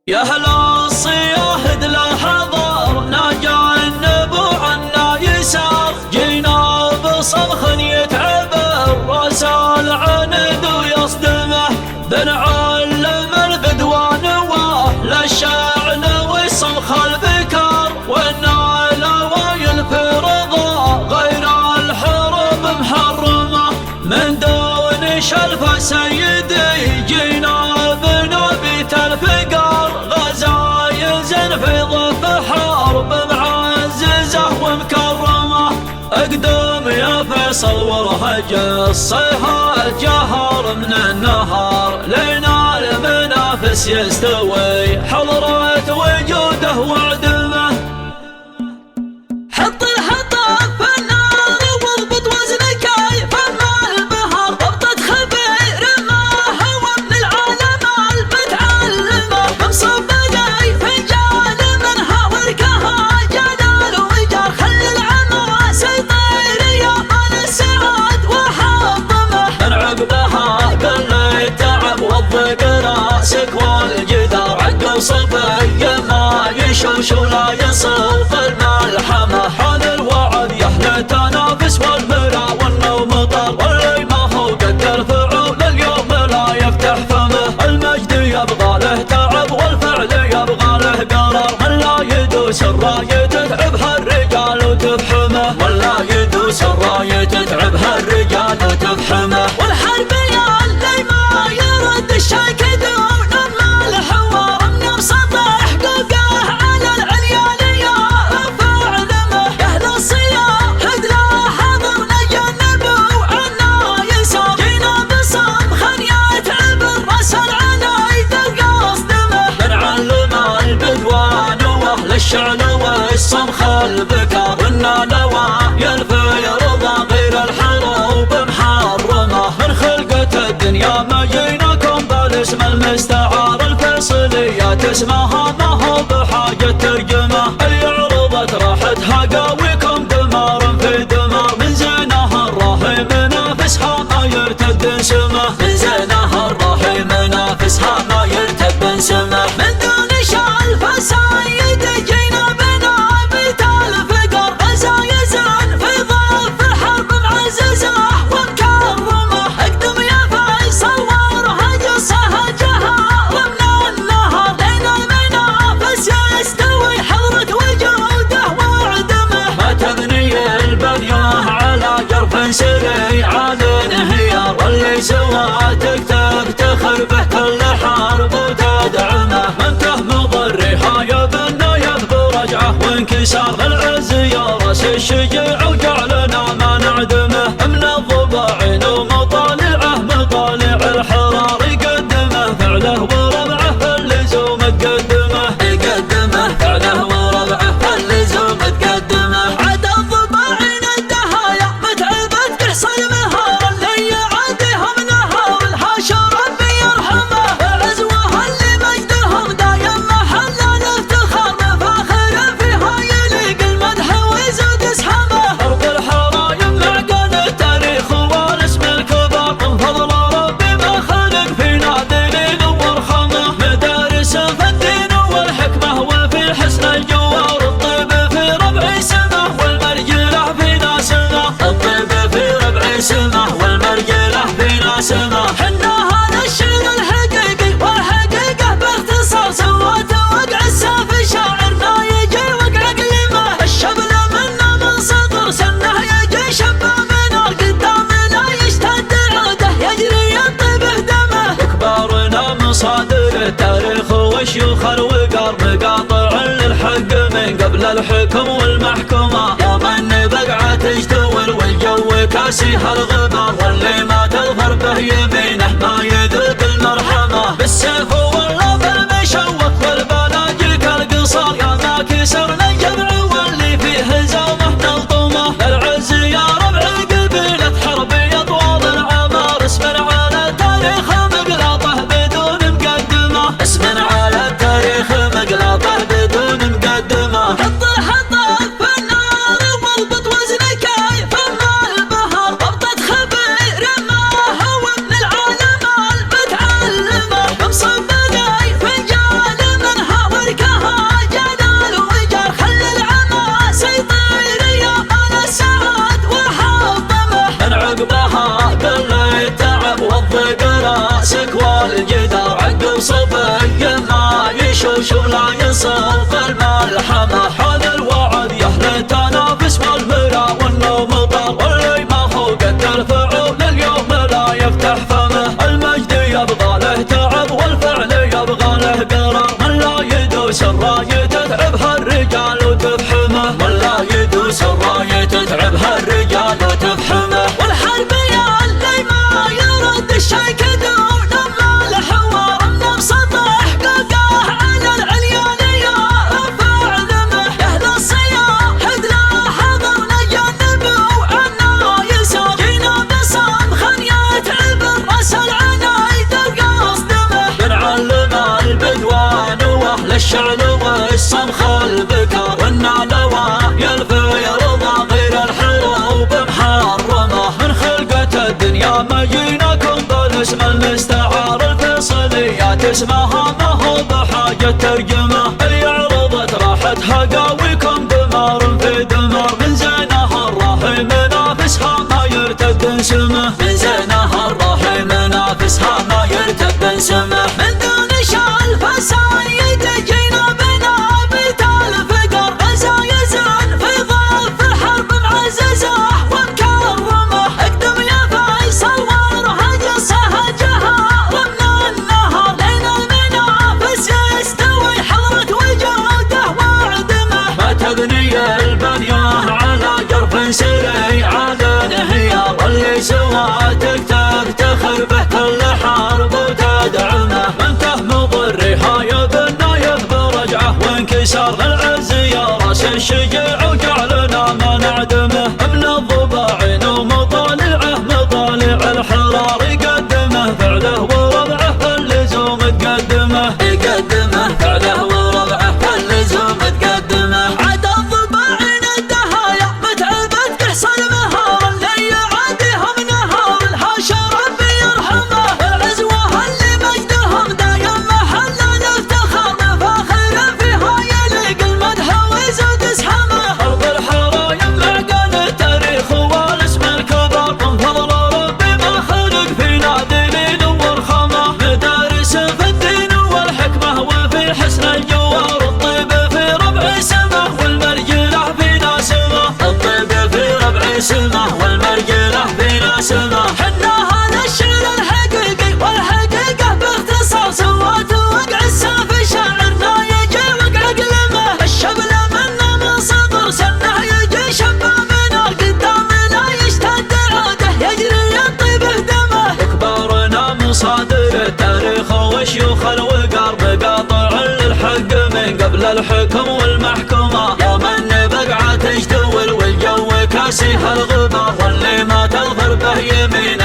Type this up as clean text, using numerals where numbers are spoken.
يا هلا الصياهد لحضر نجنب عنا يسار جينا بصرخ يتعبر راس العند ويصدمه بنعلم البدوان واهل الشعن وصمخ البكر والنالاوي الفرضا غير الحرب محرمه من دون شلف سيدي جينا بنبيت الفقر غزايز في ضف حرب معززه ومكرمه اقدم يا فيصل ورهج الصيحه الجهر من النهار لينا المنافس يستوي حضرة وجوده وعدمه حط الحطب في النار واضبط وزنك فما البهر ضبطة خبير ما هو من العالم المتعلمه بمصب لي فنجان منها وركها جلال وجار خلي العمى سيطير يا مال السعاد وحطمه من عقبها قل التعب والضيق راسك والجدار عقب صبي ما يشوش ولا يصف الملحمه حال الوعد يحلى تنافس والملا والنوم طال واللي ما هو قد الفعول اليوم لا يفتح فمه المجد يبغى له تعب والفعل يبغى له قرار من لا يدوس الرايه تتعبها الرجال وتفحمه ولا يدوس الرايه تتعبها الرجال وتفحمه والحرب يا اللي ما يرد الشيك دون الحوار نبسط حقوقه على العليانيه فاعلمه يا اهل الصياهد لا حضر نجنبوا عنا يسار جينا بصمخ يتعب الراس العنايد القصدمه بنعلم البدوان واهل الشعن والصمخ البكر والنالوى ينفي رضا غير الحروب محرمه من خلقة الدنيا ما جيناكم بالاسم المستعار الفيصليات اسمها ما هو بحاجة ترجمه اللي عرضت راحتها قاويكم دمار في دمار من زينها الراهي منافسها ما يرتد سمه من زينها الراهي منافسها ما يرتد سمه من دون شلف سيد جينا بنابت الفقر غزايزن في ضف الحرب معززه ومكرمه اقدم يا فيصل ورهج الصهجها ومن النهر لين المنافس يستوي حضرة وجوده وعدمه ما تبني البنيه على جرف سريع الانهيار واللي سواتك تفتخر به كل حرب وتدعمه من تهم ضرها يبنى يذبر رجعه وانكسار العز يا راس الشجاع وجعلنا ما نعدمه من الضباعين ومطالعه مطالع الحرار يقدمه فعله وربعه اللزوم تقدمه يقدمه فعله وربعه اللزوم تقدمه عاد الضباعين الدهايا متعبت تحصل مهار اللي يعاديهم نهار الحاشا ربي يرحمه العزوه اللي مجدهم دايم محل الافتخار مفاخر فيها يليق المدح ويزود اسحمه ارض الحرايم معقد التاريخ والاسم الكبار من فضل ربي ما خلق فينا دليل ورخمه مدارس في الدين والحكمه وفي حسن الجوار الطيب في ربع سمه والمرجله في ناسمه الطيب في ربع سمه والمرجله في ناسمه حنا هذا الشعر الحقيقي والحقيقه باختصار سوت وقع السافي شاعر ما يجي وقع قلمه الشبل منا من صدر سنه يجي شبه من قدامنا يشتد عوده يجري يطيب دمه كبارنا مصادر التاريخ وشيوخ الوقار مقاطع للحق من قبل الحكم والمحكمه يا من بقعه تجتول والجو كاسيها الغبار واللي ما تظفر به يمينه ما يذوق المرحمه بالسيف والله بالمشوق والبلاجل كالقصار يا ما كسرنا الجمع واللي فيه زومه نلطمه العز يا ربع قبيله حربي اطوال العمار اسم على التاريخ مقلاطه بدون مقدمه اسم على التاريخ مقلاطه بدون مقدمه حط الحطب في النار واضبط وزنك فما البهر ضبطة خبير ما هو من العالم المتعلمه بمصب وش ولا يصف الملحمة. حان الوعد يا أهل التنافس والملا والنوم طار، واللي ما هو قد الفعول اليوم لا يفتح فمه. المجد يبغى له تعب والفعل يبغى له قرار، من لا يدوس الراية تتعبها الرجال وتفحمه، من لا يدوس الراية تتعبها الرجال وتفحمه. والحرب يا اللي ما يرد الشي كدون لما الحوار النبسط احقاقه على العليانية رفع ذمه. يا اهل الصيام حدنا حضر نجنب وعنا يسار، جينا بصمخ يتعب الراس العنايد القصد دمه. بنعلم البدوان واهل الشعل والصمخ البكار، والنعلوى يلفي رضا غير الحروب محرمه. من خلقة الدنيا ما جيناكم بالاسم المستعار، الفيصليات اسمها ما هو بحاجة ترجمه. اللي عرضت راحتها قاويكم دمار في دمار، من زينها الراهي منافسها ما يرتد سمه، من زينها الراهي منافسها ما يرتد سمه. من دون شال فسايد جينا بنابت الفقر، غزايز في ضف الحرب معززه ومكرمه. اقدم يا فيصل وارهج صهجها ضمن النهر، لين المنافس يستوي حضرة وجوده وعدمه. ما تبني البنيه على جرف سري على انهيار، واللي سواتك تفتخر به كل حرب وتدعمه. من تهم ضرها يبنايف برجعه وانكسار، للعز يا راس الشجاع وجعلنا ما نعدمه. ابن الضباعين ومطالعه مطالع الحرار، يقدمه فعله وربعه فاللزوم تقدمه، يقدمه فعله وربعه فاللزوم تقدمه. عاد الضباعين الدهايا متعبت قحص المهار، اللي يعاديهم نهار الحاشا ربي يرحمه. العزوة اللي مجدهم دايم محل الافتخار، مفاخر فيها يليق المدح ويزود اسحمه. ارض الحرايم معقل التاريخ والاسم الكبار، من فضل ربي ما خلق فينا دليل ورخمه. مدارس في الدين والحكمه وفي حسن الجوار، الطيب في ربع سمه والمرجله فينا سمه، الطيب في ربع سمه والمرجله فينا سمه. حنا هذا الشعر الحقيقي والحقيقه باختصار، سوات وقع السافي شاعرنا يجي وقع قلمه. الشبل منا من صغر سنه يجي شبه منا، قدامنا يشتد عاده يجري الطيب بدمه. كبارنا مصادر التاريخ وشيوخ الوقار، بقاطع للحق من قبل الحكم والمحكمه. يا من بقعه تجدول والجو كاسيها الغبار، واللي ما تظفر به يمين